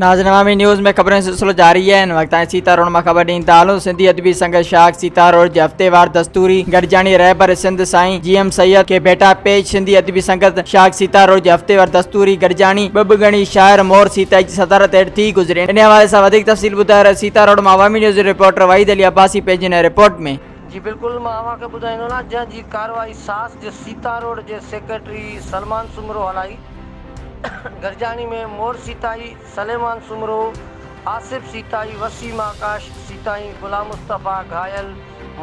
नाज़रीन अवामी न्यूज़ में खबरें सिलसिलो जारी है। इन वक्त सीता रोड में खबर ॾींदा हलूं। सिंधी अदबी संघ शाख सीता रोड जे हफ़्तेवार दस्तूरी गॾिजाणी रहबर सिंध साईं GM सैयद के भेटा पेश। सिंधी अदबी संघ शाख सीता रोड जे हफ़्तेवार दस्तूरी गॾिजाणी बबगणी शाइर मोर सीता जी सदारत हेठि थी गुज़रे। इन हवाले सां वधीक तफ़सील ॿुधाए रहिया सीता रोड में अवामी न्यूज़ रिपोर्टर वहीद अली अब्बासी पंहिंजी हिन रिपोर्ट में। जी बिल्कुल मां अव्हांखे ॿुधाईंदो न जंहिंजी कार्रवाई सास जे सीता रोड जे सेक्रेटरी सलमान सुमरो हलाई। गरजानी में मोर सीताई, सलेमान सुमरो, आसिफ सीताई, वसीम आकाश सीताई, गुलाम मुस्तफ़ा घायल,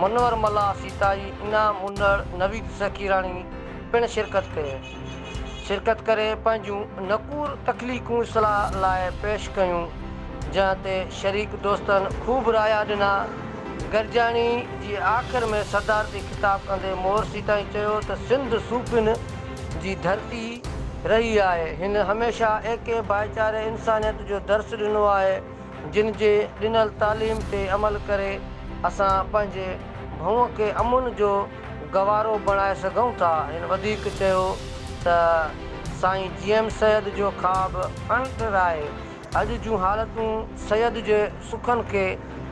मनोहर मल्ला सीताई, इनाम मुंदड़, नवीद सकीरानी पिण शिरकत करे पंहिंजूं नकूर तकलीफ़ूं इस्लाह लाइ पेश कयूं, जंहिं ते शरीक दोस्तनि ख़ूब राया ॾिना। गरजानी जी आख़िर में सदारती खिताब कंदे मोर सीताई चयो त सिंध सूफ़िन जी धरती रही आहे। हिन हमेशह एके भाईचारे इंसानियत जो दर्स ॾिनो आहे, जिन जे ॾिनल तालीम ते अमल करे असां पंहिंजे भऊअ खे अमुन जो गवारो बणाए सघूं था। हिन वधीक चयो त साईं GM सैयद जो ख़्वाब अणतर आहे। अॼु जूं हालतूं सैयद जे सुखनि खे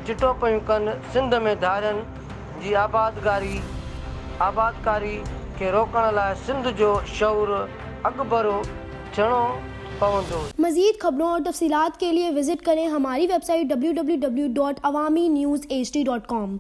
चिटो पियूं कनि। सिंध में धारियनि जी आबादकारी खे रोकण लाइ सिंध जो शऊर अकबरो थियणो पवंदो। मज़ीद खबरों और तफसीलात के लिए विजिट करें हमारी वेबसाइट www.awamiNewsHD.com।